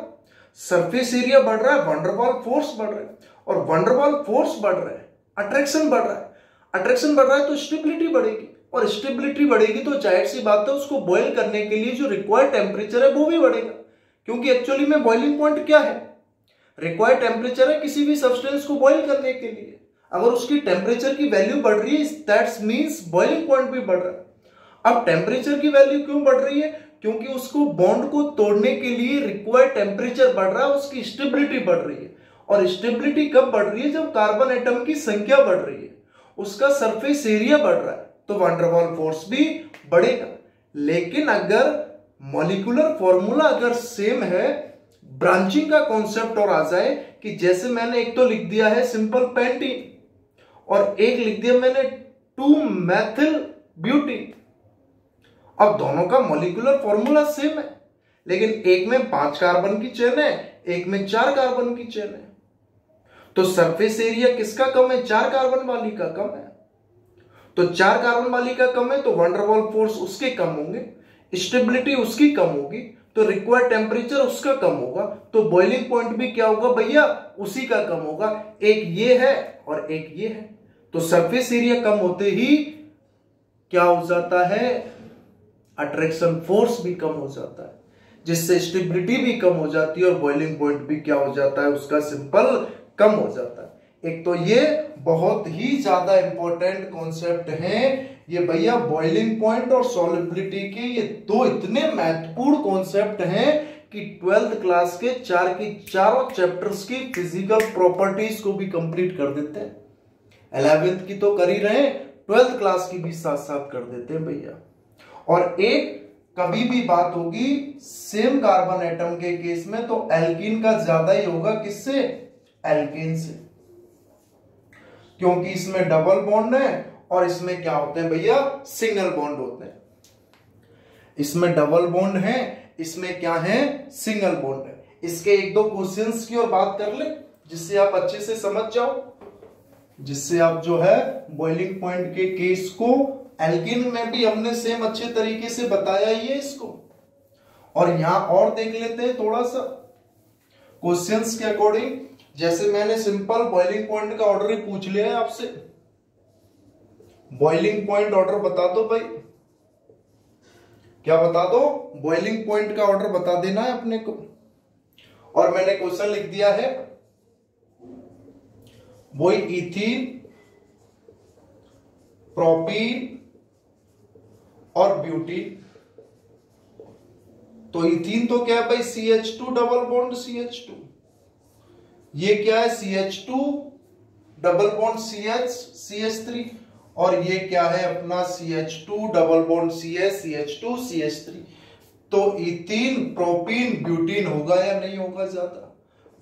सरफेस एरिया बढ़ रहा है, वंडरवाल फोर्स बढ़ रहा है, और वंडरवाल फोर्स बढ़ रहा है, अट्रैक्शन बढ़ रहा है, अट्रैक्शन बढ़ रहा है तो स्टेबिलिटी बढ़ेगी, और स्टेबिलिटी बढ़ेगी तो जाहिर सी बात है उसको बॉयल करने के लिए जो रिक्वायर्ड टेम्परेचर है वो भी बढ़ेगा। क्योंकि एक्चुअली में बॉइलिंग पॉइंट क्या है, रिक्वायर्ड टेम्परेचर है किसी भी सब्सटेंस को बॉयल करने के लिए। अगर उसकी टेम्परेचर की वैल्यू बढ़ रही है दैट्स मींस बॉइलिंग पॉइंट भी बढ़ रहा है। अब टेम्परेचर की वैल्यू क्यों बढ़ रही है, क्योंकि उसको बॉन्ड को तोड़ने के लिए रिक्वायर्ड टेम्परेचर बढ़ रहा है, उसकी स्टेबिलिटी बढ़ रही है। और स्टेबिलिटी कब बढ़ रही है, जब कार्बन एटम की संख्या बढ़ रही है, उसका सरफेस एरिया बढ़ रहा है, तो वंडरवाल फोर्स भी बढ़ेगा। लेकिन अगर मॉलिक्यूलर फॉर्मूला अगर सेम है, ब्रांचिंग का कॉन्सेप्ट और आ जाए कि जैसे मैंने एक तो लिख दिया है सिंपल पेंटीन, और एक लिख दिया मैंने 2 मेथिल ब्यूटीन। अब दोनों का मॉलिक्यूलर फॉर्मूला सेम है, लेकिन एक में 5 कार्बन की चेन है, एक में 4 कार्बन की चेन है। तो सरफेस एरिया किसका कम है, 4 कार्बन वाली का कम है। तो 4 कार्बन वाली का कम है तो वंडरवाल फोर्स उसके कम होंगे, स्टेबिलिटी उसकी कम होगी, तो रिक्वायर्ड टेम्परेचर उसका कम होगा, तो बॉइलिंग पॉइंट भी क्या होगा भैया, उसी का कम होगा। एक ये है और एक ये है, तो सरफेस एरिया कम होते ही क्या हो जाता है, अट्रैक्शन फोर्स भी कम हो जाता है। जिससे स्टेबिलिटी भी कम हो जाती है और बॉइलिंग पॉइंट भी क्या हो जाता है उसका, सिंपल कम हो जाता है। एक तो ये बहुत ही ज्यादा इंपॉर्टेंट कॉन्सेप्ट है ये भैया, बॉइलिंग पॉइंट और सॉल्युबिलिटी के ये दो इतने महत्वपूर्ण कॉन्सेप्ट हैं कि 12th क्लास के चारों चैप्टर्स की फिजिकल प्रॉपर्टीज को भी कंप्लीट कर देते हैं। 11th की तो कर ही रहे, 12th क्लास की भी साथ साथ कर देते हैं भैया। और एक कभी भी बात होगी सेम कार्बन एटम के केस में तो एल्कीन का ज्यादा ही होगा, किससे, एल्केन से, क्योंकि इसमें डबल बॉन्ड है और इसमें क्या होते हैं भैया, सिंगल बॉन्ड होते हैं। इसमें डबल बॉन्ड है, इसमें क्या है, सिंगल बॉन्ड है। इसके एक दो क्वेश्चंस की और बात कर ले जिससे आप अच्छे से समझ जाओ, जिससे आप जो है बॉइलिंग पॉइंट के केस को, एल्कीन में भी हमने सेम अच्छे तरीके से बताया ही है इसको। और यहां और देख लेते हैं थोड़ा सा क्वेश्चंस के अकॉर्डिंग। जैसे मैंने सिंपल बॉइलिंग पॉइंट का ऑर्डर ही पूछ लिया है आपसे, बॉइलिंग पॉइंट ऑर्डर बता दो भाई, क्या बता दो, बॉइलिंग पॉइंट का ऑर्डर बता देना है अपने को। और मैंने क्वेश्चन लिख दिया है, वही इथीन, प्रोपीन और ब्यूटीन। तो इथीन तो क्या है भाई, CH2 डबल बॉन्ड CH2, ये क्या है CH2 डबल बॉन्ड CH3, और ये क्या है अपना CH2 double bond CH2 CH3। तो इथीन, प्रोपीन, ब्यूटीन होगा या नहीं होगा ज्यादा।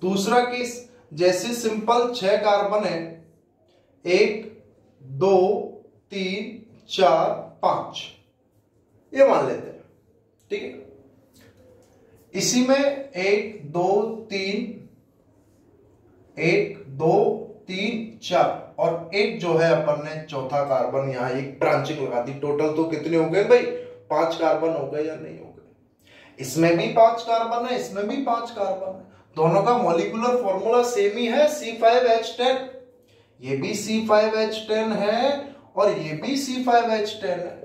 दूसरा केस, जैसे सिंपल 6 कार्बन है, 1 2 3 4 5, ये मान लेते हैं, ठीक है। इसी में 1 2 3 1 2 3 4 और एक जो है अपन ने चौथा कार्बन यहां एक ब्रांचिंग लगा दी। टोटल तो कितने हो गए भाई, 5 कार्बन हो गए या नहीं हो गए। इसमें भी 5 कार्बन है, इसमें भी 5 कार्बन है। दोनों का मॉलिक्यूलर फॉर्मूला सेम ही है, C5H10। ये भी C5H10 है और ये भी C5H10 है।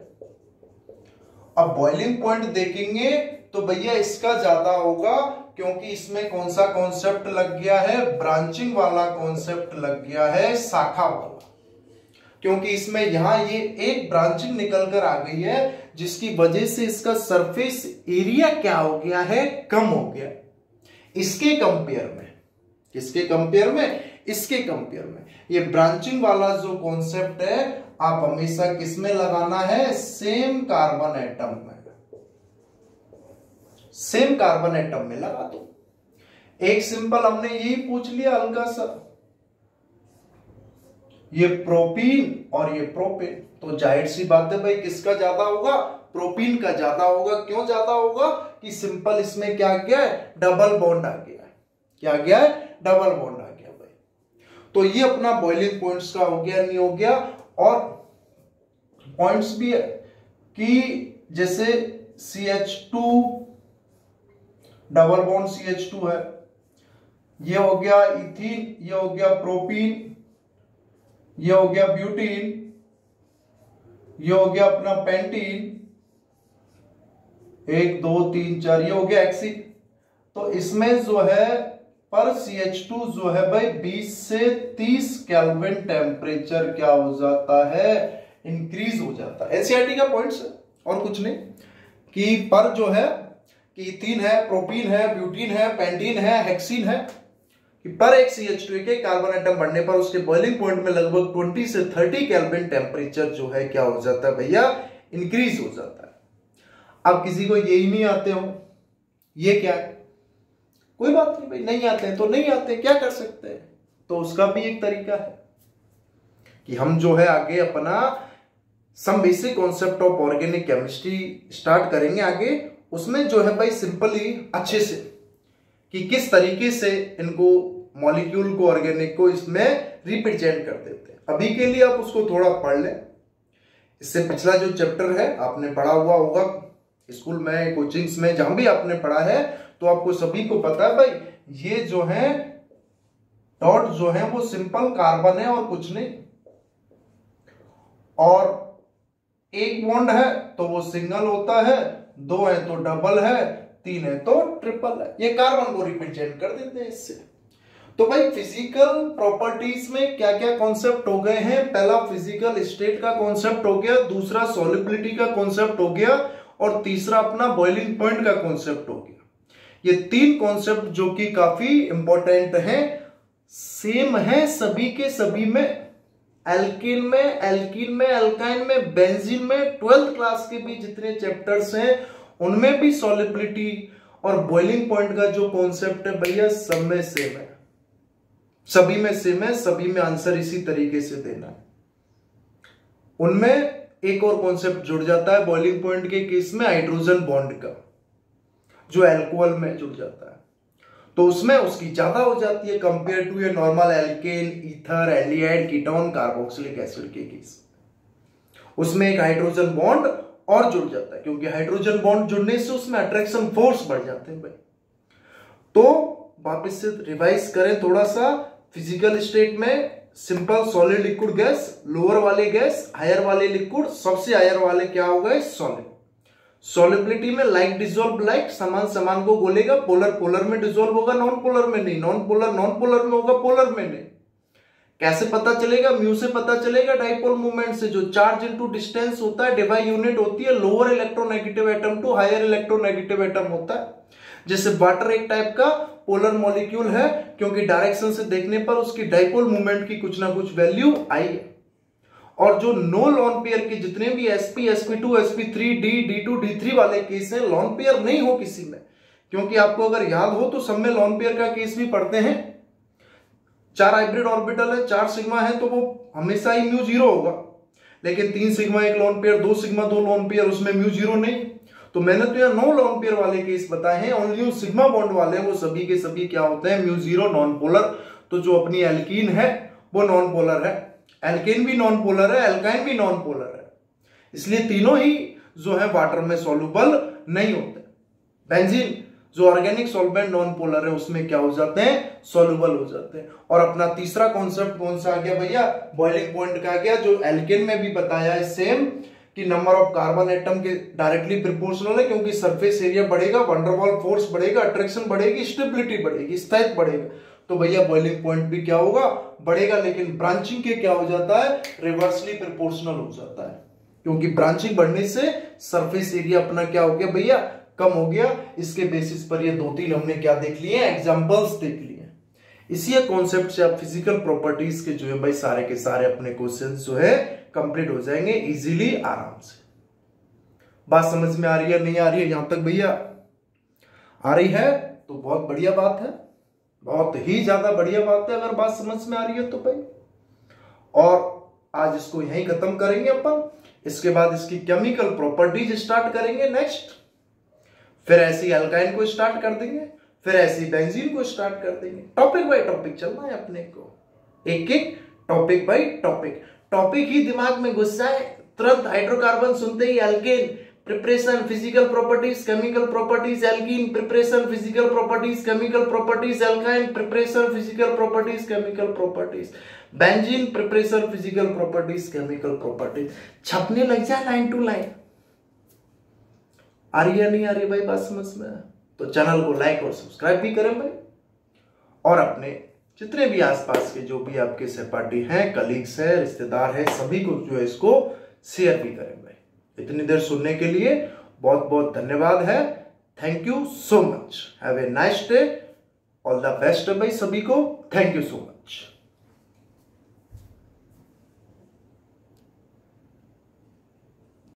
अब बॉइलिंग पॉइंट देखेंगे तो भैया इसका ज्यादा होगा, क्योंकि इसमें कौन सा कॉन्सेप्ट लग गया है, ब्रांचिंग वाला कॉन्सेप्ट लग गया है, शाखा वाला। क्योंकि इसमें यहां ये एक ब्रांचिंग निकल कर आ गई है, जिसकी वजह से इसका सरफेस एरिया क्या हो गया है, कम हो गया। इसके कंपेयर में, किसके कंपेयर में, इसके कंपेयर में ये ब्रांचिंग वाला जो कॉन्सेप्ट है आप हमेशा किसमें लगाना है, सेम कार्बन एटम में, सेम कार्बन एटम में लगा दो। एक सिंपल हमने यही पूछ लिया हल्का सा, ये प्रोपीन और ये प्रोपेन, तो जाहिर सी बात है भाई किसका ज्यादा होगा, प्रोपीन का ज्यादा होगा। क्यों ज्यादा होगा कि सिंपल इसमें क्या गया है, डबल बॉन्ड आ गया है। क्या गया है, डबल बॉन्ड आ गया भाई। तो ये अपना बॉइलिंग पॉइंट्स का हो गया, नहीं हो गया। और पॉइंट्स भी है कि जैसे CH2 डबल बॉन्ड CH2 है, ये हो गया इथीन, ये हो गया प्रोपीन, ये हो गया ब्यूटीन, ये हो गया अपना पेंटीन, 1 2 3 4, ये हो गया हेक्सीन। तो इसमें जो है पर CH2 जो है भाई 20 से 30 केल्विन टेम्परेचर क्या हो जाता है, इंक्रीज हो जाता है। एनसीईआरटी का पॉइंट्स है और कुछ नहीं, कि पर जो है कि इथीन है, प्रोपीन है, ब्यूटीन है, पेंटीन है, हेक्सीन है, कि पर एक CH2 के कार्बन एटम बढ़ने पर उसके बॉइलिंग पॉइंट में लगभग 20 से 30 केल्विन टेम्परेचर जो है क्या हो जाता है भैया, इंक्रीज हो जाता है। अब किसी को यही नहीं आते हो, ये क्या है, कोई बात नहीं भाई, नहीं आते हैं तो नहीं आते, क्या कर सकते हैं। तो उसका भी एक तरीका है कि हम जो है आगे अपना some basic concept of organic chemistry start करेंगे आगे। उसमें जो है भाई सिंपली अच्छे से कि किस तरीके से इनको मॉलिक्यूल को, ऑर्गेनिक को इसमें रिप्रेजेंट कर देते हैं। अभी के लिए आप उसको थोड़ा पढ़ लें। इससे पिछला जो चैप्टर है आपने पढ़ा हुआ होगा स्कूल में, कोचिंग्स में, जहां भी आपने पढ़ा है, तो आपको सभी को पता है भाई ये जो है डॉट जो है वो सिंपल कार्बन है और कुछ नहीं। और एक बॉन्ड है तो वो सिंगल होता है, 2 है तो डबल है, 3 है तो ट्रिपल है। ये कार्बन को रिप्रेजेंट कर देते हैं इससे। तो भाई फिजिकल प्रॉपर्टीज में क्या क्या कॉन्सेप्ट हो गए हैं? पहला फिजिकल स्टेट का कॉन्सेप्ट हो गया, दूसरा सॉल्युबिलिटी का कॉन्सेप्ट हो गया, और तीसरा अपना बॉइलिंग पॉइंट का कॉन्सेप्ट हो गया। ये 3 कॉन्सेप्ट जो कि काफी इंपॉर्टेंट हैं, सेम है सभी के सभी में, एल्कीन में, अल्काइन में, बेंजीन में। 12th क्लास के भी जितने चैप्टर्स हैं उनमें भी सॉल्युबिलिटी और बॉइलिंग पॉइंट का जो कॉन्सेप्ट है भैया सब में सेम है, सभी में सेम है, सभी में आंसर इसी तरीके से देना है। उनमें एक और कॉन्सेप्ट जुड़ जाता है बॉइलिंग पॉइंट के केस में, हाइड्रोजन बॉन्ड का, जो अल्कोहल में जुड़ जाता है, तो उसमें उसकी ज्यादा हो जाती है compare to a normal alkane, ether, aldehyde, ketone, carboxylic acid के केस। उसमें एक हाइड्रोजन बॉन्ड और जुड़ जाता है, क्योंकि हाइड्रोजन बॉन्ड जुड़ने से उसमें अट्रैक्शन फोर्स बढ़ जाते हैं भाई। तो वापस से रिवाइज करें थोड़ा सा, फिजिकल स्टेट में simple solid liquid gas, lower वाले गैस, हायर वाले लिक्विड, सबसे हायर वाले क्या हो गए? सॉलिड। सॉलिबिलिटी में लाइक डिसॉल्व लाइक, समान समान को बोलेगा, पोलर पोलर में डिसॉल्व होगा, नॉन पोलर में नहीं, नॉन पोलर में होगा, पोलर में नहीं। कैसे पता चलेगा? म्यू से पता चलेगा, डाइपोल मूवमेंट से, जो चार्ज इनटू डिस्टेंस होता है, डिवाई यूनिट होती है lower electronegative atom to higher electronegative atom होता है। जैसे वाटर एक टाइप का पोलर मॉलिक्यूल है, क्योंकि डायरेक्शन से देखने पर उसकी डाइपोल मूवमेंट की कुछ ना कुछ वैल्यू आई है। और जो नो लॉन पेयर के जितने भी sp, sp2, sp3, d, d2, d3 वाले केस हैं, लॉन पेयर नहीं हो किसी में, क्योंकि आपको अगर याद हो तो सब में लॉन पेयर का केस भी पढ़ते हैं। 4 हाइब्रिड ऑर्बिटल है, 4 सिग्मा है, तो वो हमेशा ही म्यू 0 होगा। लेकिन 3 सिग्मा एक lone pair, 2 sigma 2 lone pair, उसमें म्यू 0 नहीं। तो मैंने तो यहाँ 9 लॉन पेयर वाले केस बताए हैं, ओनली सिग्मा बॉन्ड वाले वो सभी के सभी क्या होते हैं? Mu 0 non polar. तो जो अपनी एल्कीन है वो नॉन पोलर है, एल्केन भी नॉन पोलर है, अल्काइन भी नॉन पोलर है, इसलिए तीनों ही जो है वाटर में सॉल्युबल नहीं होते। बेंजीन जो ऑर्गेनिक सॉल्वेंट नॉन पोलर है उसमें क्या हो जाते हैं? सॉल्युबल हो जाते हैं। और अपना तीसरा कॉन्सेप्ट कौन सा आ गया भैया? बॉइलिंग पॉइंट का आ गया, जो एल्केन में भी बताया है सेम, कि नंबर ऑफ कार्बन एटम के डायरेक्टली प्रोपोर्शनल है, क्योंकि सरफेस एरिया बढ़ेगा, वंडरवॉल फोर्स बढ़ेगा, अट्रैक्शन बढ़ेगी, स्टेबिलिटी बढ़ेगी, स्थायित्व बढ़ेगा, तो भैया बॉइलिंग पॉइंट भी क्या होगा? बढ़ेगा। लेकिन ब्रांचिंग के क्या हो जाता है? रिवर्सली प्रोपोर्शनल हो जाता है, क्योंकि ब्रांचिंग बढ़ने से सरफेस एरिया अपना क्या हो गया भैया? कम हो गया। इसके बेसिस पर ये 2-3 हमने क्या देख लिए? एग्जांपल्स देख लिए। इसी कॉन्सेप्ट से आप फिजिकल प्रॉपर्टीज के जो है भाई सारे के सारे अपने क्वेश्चन जो है कंप्लीट हो जाएंगे इजीली, आराम से। बात समझ में आ रही है? नहीं आ रही है? यहां तक भैया आ रही है तो बहुत बढ़िया बात है, बहुत ही ज्यादा बढ़िया बात है अगर बात समझ में आ रही है तो भाई। और आज इसको यहीं खत्म करेंगे अपन, इसके बाद इसकी केमिकल प्रॉपर्टीज स्टार्ट करेंगे नेक्स्ट, फिर ऐसी अल्काइन को स्टार्ट कर देंगे, फिर ऐसी बेंजीन को स्टार्ट कर देंगे। टॉपिक बाय टॉपिक चलना है अपने को, एक एक टॉपिक बाय टॉपिक। टॉपिक ही दिमाग में घुस जाए, तुरंत हाइड्रोकार्बन सुनते ही alkane, preparation, physical properties, chemical properties, alkene, preparation, physical properties, chemical properties, alkyne, preparation, physical properties, chemical properties, benzene, preparation, physical properties, chemical properties. छपने लग जाए लाइन टू लाइन। आ रही है नहीं आ रही भाई बात समझ में? तो चैनल को लाइक और सब्सक्राइब भी करें भाई, और अपने जितने भी आसपास के जो भी आपके सहपाठी हैं, कलीग्स हैं, रिश्तेदार हैं, सभी को जो है इसको शेयर भी करें भाई। इतनी देर सुनने के लिए बहुत बहुत धन्यवाद है। Thank you so much, have a nice day, all the best है भाई सभी को। Thank you so much.